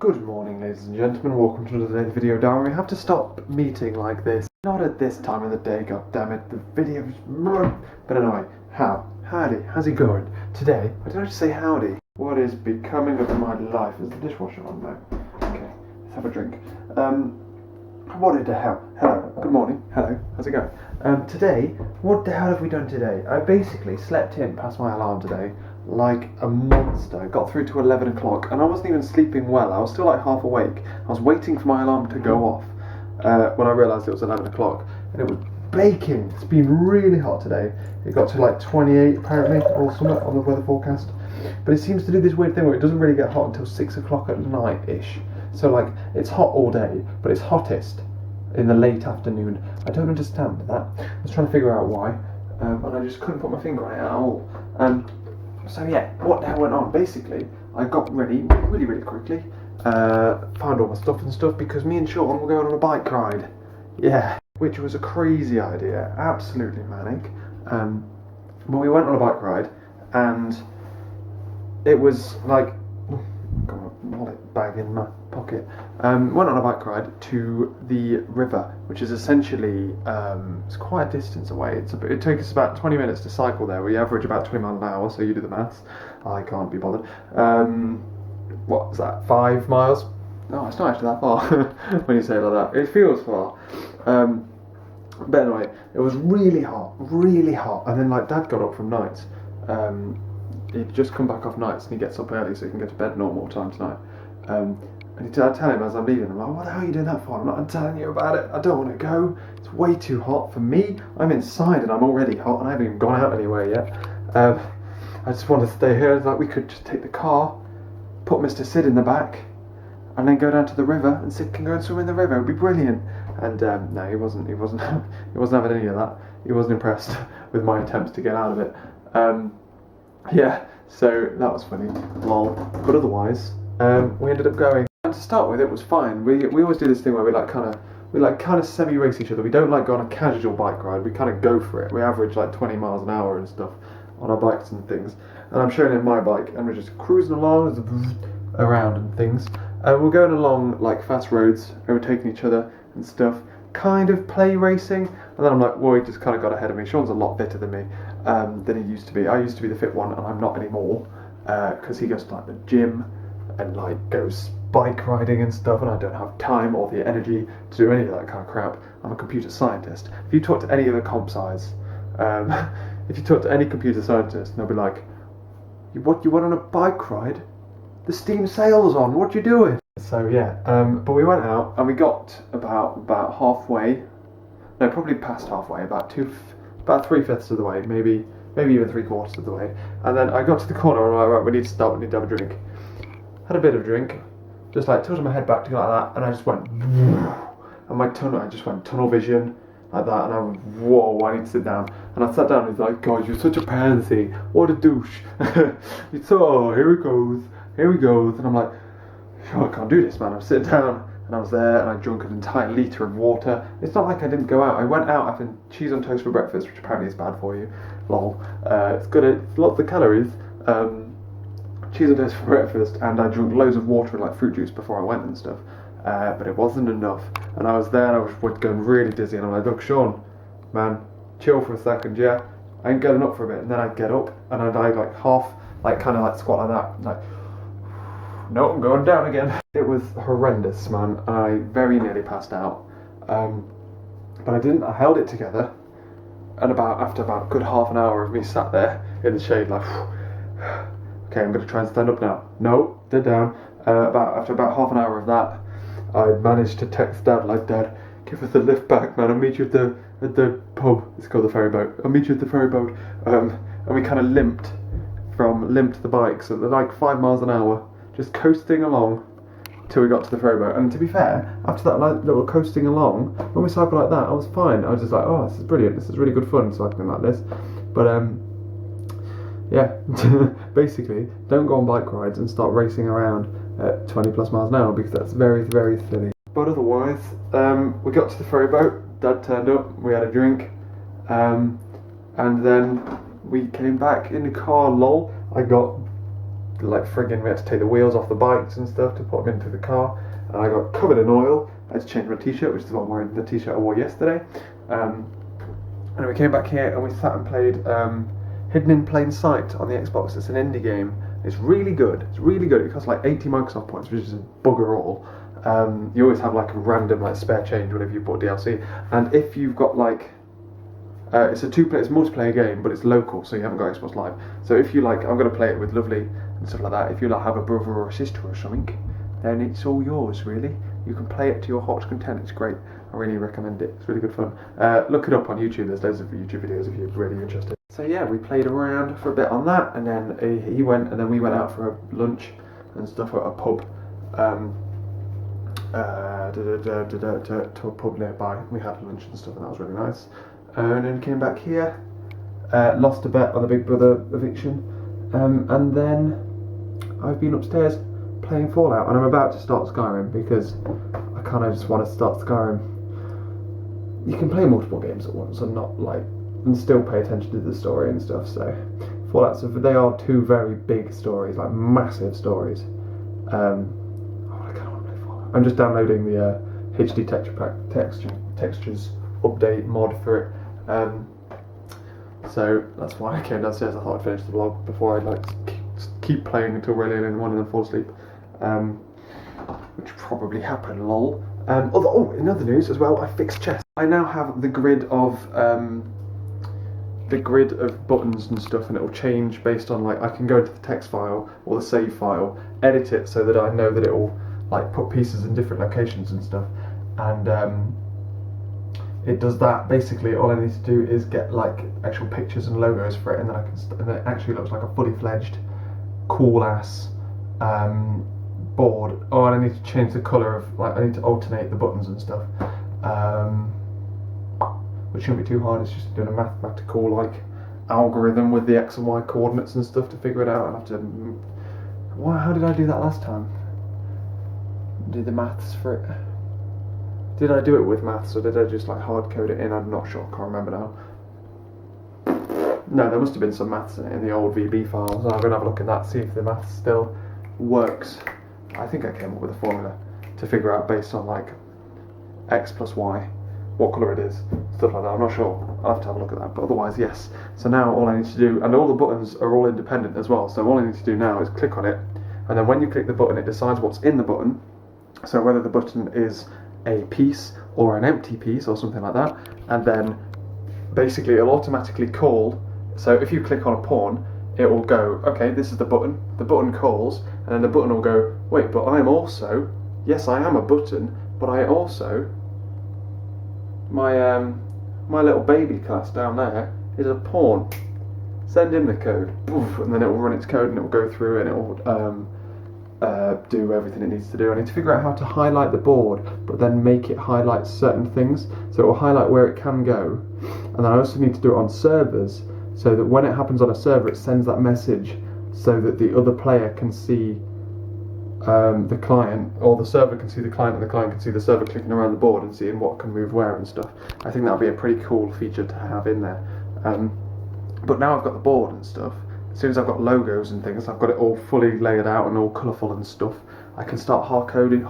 Good morning, ladies and gentlemen. Welcome to today's video down. We have to stop meeting like this. Not at this time of the day, god damn it. The video's... But anyway, howdy, how's it going? Today, I did I just say howdy? What is becoming of my life? Is the dishwasher on now? Okay, let's have a drink. What the hell? Hello, good morning. Hello, how's it going? Today, what the hell have we done today? I basically slept in past my alarm today like a monster. Got through to 11 o'clock and I wasn't even sleeping well. I was still like half awake. I was waiting for my alarm to go off when I realised it was 11 o'clock and it was baking. It's been really hot today. It got to like 28 apparently or something on the weather forecast. But it seems to do this weird thing where it doesn't really get hot until 6 o'clock at night-ish. So like, it's hot all day, but it's hottest in the late afternoon. I don't understand that. I was trying to figure out why, and I just couldn't put my finger on it at all. So yeah, what the hell went on? Basically, I got ready really quickly, found all my stuff and stuff, because me and Shaun were going on a bike ride. Yeah, which was a crazy idea, absolutely manic. But we went on a bike ride, and it was like, got my wallet bag in my pocket. Went on a bike ride to the river, which is essentially it's quite a distance away. It took us about 20 minutes to cycle there. We average about 20 miles an hour, so you do the maths. I can't be bothered. What was that? 5 miles? No, it's not actually that far when you say it like that. It feels far. But anyway, it was really hot, and then like Dad got up from nights. He'd just come back off nights and he gets up early so he can go to bed normal time tonight. And I tell him as I'm leaving, I'm like, what the hell are you doing that for? I'm telling you about it. I don't want to go. It's way too hot for me. I'm inside and I'm already hot and I haven't even gone out anywhere yet. I just want to stay here. Like, we could just take the car, put Mr. Sid in the back, and then go down to the river and Sid can go and swim in the river. It would be brilliant. And no, he wasn't having any of that. He wasn't impressed with my attempts to get out of it. Yeah, so that was funny, lol. But otherwise, we ended up going. And to start with, it was fine. We always do this thing where we kind of semi-race each other. We don't like go on a casual bike ride. We kind of go for it. We average like 20 miles an hour and stuff on our bikes and things. And I'm showing him my bike, and we're just cruising along around and things. We're going along like fast roads, overtaking each other and stuff. Kind of play racing, and then I'm like, well, he just kind of got ahead of me. Shaun's a lot fitter than me than he used to be. I used to be the fit one, and I'm not anymore because he goes to like the gym and like goes bike riding and stuff, and I don't have time or the energy to do any of that kind of crap. I'm a computer scientist. If you talk to any of the comp scis, if you talk to any computer scientist, they'll be like, you went on a bike ride? The steam sail's on, what you doing? So yeah, but we went out and we got about halfway, no, probably past halfway, about 3/5 of the way, maybe even 3/4 of the way. And then I got to the corner and I'm like, right, we need to stop, we need to have a drink. Had a bit of a drink, just like tilted my head back to go like that, and I just went, and I just went tunnel vision, like that, and I went, whoa, I need to sit down. And I sat down and he's like, God, you're such a pansy, what a douche. It's, oh, here he goes, and I'm like, oh, I can't do this, man. I'm sitting down, and I was there, and I drank an entire litre of water. It's not like I didn't go out. I went out having cheese on toast for breakfast, which apparently is bad for you. Lol. It's good. It's lots of calories. Cheese on toast for breakfast, and I drank loads of water and like fruit juice before I went and stuff. But it wasn't enough. And I was there, and I was going really dizzy, and I'm like, look, Shaun, man, chill for a second, yeah? I ain't getting up for a bit. And then I'd get up, and I'd like half, like kind of like squat like that, like, no, I'm going down again. It was horrendous, man. I very nearly passed out. But I didn't. I held it together. And after about a good half an hour of me sat there in the shade, like, okay, I'm going to try and stand up now. No, dead down. After about half an hour of that, I managed to text Dad, like, Dad, give us a lift back, man. I'll meet you at the pub. It's called the ferry boat. I'll meet you at the ferry boat. And we kind of limped the bike, so they're like 5 miles an hour. Just coasting along till we got to the ferry boat. And to be fair, after that little coasting along, when we cycled like that, I was fine. I was just like, oh, this is brilliant. This is really good fun cycling like this. But yeah, basically, don't go on bike rides and start racing around at 20 plus miles an hour because that's very silly. But otherwise, we got to the ferry boat. Dad turned up. We had a drink, and then we came back in the car. Lol. I got like friggin', we had to take the wheels off the bikes and stuff to put them into the car, and I got covered in oil. I had to change my t-shirt, which is what I'm wearing, the t-shirt I wore yesterday. And we came back here and we sat and played Hidden in Plain Sight on the Xbox. It's an indie game. It's really good. It's really good. It costs like 80 Microsoft points, which is a bugger all. You always have like a random like spare change whenever you bought DLC. And if you've got like it's a it's a multiplayer game, but it's local, so you haven't got Xbox Live. So if you like, I'm going to play it with Lovely and stuff like that. If you like have a brother or a sister or something, then it's all yours, really. You can play it to your heart's content. It's great. I really recommend it. It's really good fun. Look it up on YouTube. There's loads of YouTube videos if you're really interested. So yeah, we played around for a bit on that, and then he went, and then we went out for a lunch and stuff at a pub. To a pub nearby. We had lunch and stuff, and that was really nice. And then came back here, lost a bet on the Big Brother eviction, and then I've been upstairs playing Fallout, and I'm about to start Skyrim because I kind of just want to start Skyrim. You can play multiple games at once and not like, and still pay attention to the story and stuff. So Fallout, so they are two very big stories, like massive stories. I kind of want to play Fallout. I'm just downloading the HD textures update mod for it. So that's why I came downstairs. I thought I'd finish the vlog before I like keep playing until really early in the morning and fall asleep, which probably happened. Lol. In other news as well, I fixed chess. I now have the grid of buttons and stuff, and it'll change based on like I can go into the text file or the save file, edit it so that I know that it will like put pieces in different locations and stuff, and it does that. Basically, all I need to do is get like actual pictures and logos for it, and then and then it actually looks like a fully fledged, cool ass board. Oh, and I need to change the colour of like I need to alternate the buttons and stuff, which shouldn't be too hard. It's just doing a mathematical like algorithm with the X and Y coordinates and stuff to figure it out. I have to. How did I do that last time? Do the maths for it. Did I do it with maths or did I just like hard code it in? I'm not sure, can't remember now. No, there must have been some maths in it in the old VB files. So I'm going to have a look at that, see if the maths still works. I think I came up with a formula to figure out based on like X plus Y, what colour it is, stuff like that. I'm not sure, I'll have to have a look at that, but otherwise yes. So now all I need to do, and all the buttons are all independent as well, so all I need to do now is click on it, and then when you click the button it decides what's in the button, so whether the button is a piece or an empty piece or something like that, and then basically it'll automatically call. So if you click on a pawn, it will go, okay, this is the button calls, and then the button will go, wait, but I'm also, yes I am a button, but I also, my little baby class down there is a pawn, send in the code, and then it will run its code and it will go through and it will do everything it needs to do. I need to figure out how to highlight the board, but then make it highlight certain things, so it will highlight where it can go, and then I also need to do it on servers, so that when it happens on a server it sends that message so that the other player can see the client, or the server can see the client, and the client can see the server clicking around the board and seeing what can move where and stuff. I think that would be a pretty cool feature to have in there. But now I've got the board and stuff, as soon as I've got logos and things, I've got it all fully laid out and all colourful and stuff, I can start hard coding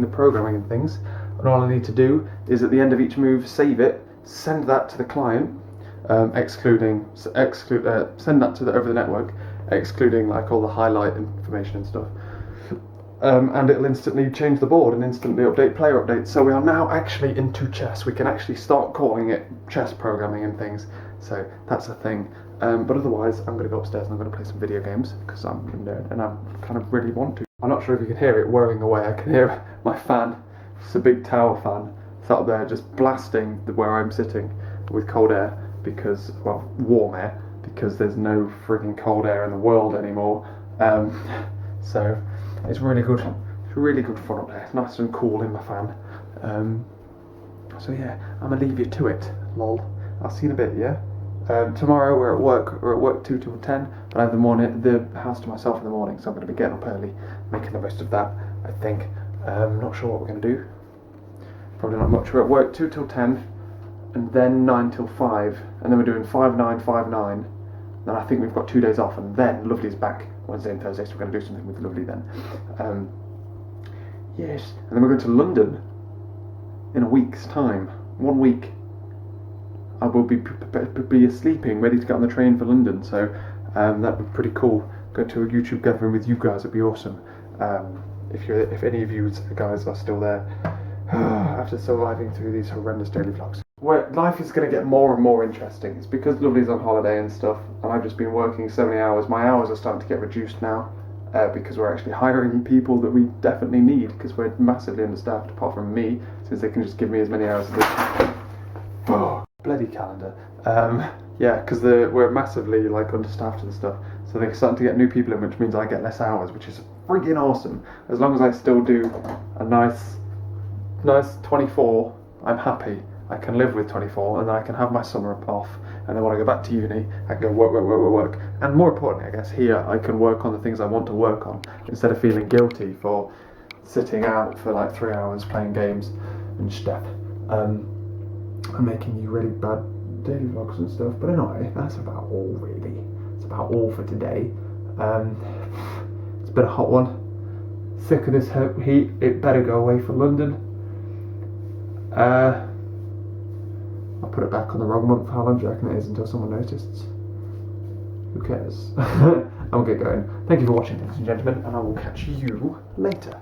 the programming and things, and all I need to do is at the end of each move save it, send that to the client, send that to over the network, excluding like all the highlight information and stuff, and it'll instantly change the board and instantly update player updates. So we are now actually into chess. We can actually start calling it chess programming and things, so that's a thing. But otherwise, I'm going to go upstairs and I'm going to play some video games because I'm a nerd and I kind of really want to. I'm not sure if you can hear it whirring away. I can hear my fan. It's a big tower fan. It's up there just blasting where I'm sitting with cold air because, well, warm air, because there's no freaking cold air in the world anymore. So it's really good. It's really good fun up there. It's nice and cool in my fan. So yeah, I'm going to leave you to it. Lol. I'll see you in a bit, yeah? Tomorrow we're at work 2 till 10, but I have the house to myself in the morning, so I'm going to be getting up early, making the most of that, I think. Not sure what we're going to do. Probably not much. We're at work 2 till 10, and then 9 till 5, and then we're doing 5, 9, 5, 9, Then I think we've got 2 days off, and then Lovely's back Wednesday and Thursday, so we're going to do something with Lovely then. Yes, and then we're going to London in a week's time. 1 week. I will be sleeping, ready to get on the train for London, so that'd be pretty cool. Go to a YouTube gathering with you guys, it'd be awesome. If any of you guys are still there after surviving through these horrendous daily vlogs. Where life is going to get more and more interesting. It's because Lovely's on holiday and stuff, and I've just been working so many hours. My hours are starting to get reduced now, because we're actually hiring people that we definitely need, because we're massively understaffed, apart from me, since they can just give me as many hours as they... Oh, bloody calendar. Yeah, because we're massively like understaffed and stuff, so they're starting to get new people in, which means I get less hours, which is freaking awesome. As long as I still do a nice 24, I'm happy. I can live with 24, and then I can have my summer off, and then when I go back to uni, I can go work. And more importantly, I guess, here I can work on the things I want to work on, instead of feeling guilty for sitting out for like 3 hours playing games and stuff. And making you really bad daily vlogs and stuff. But anyway, that's about all really. It's about all for today. It's been a hot one. Sick of this heat. It better go away for London. I'll put it back on the wrong month. How long do you reckon it is until someone notices? Who cares? I'll get going. Thank you for watching, ladies and gentlemen, and I will catch you later.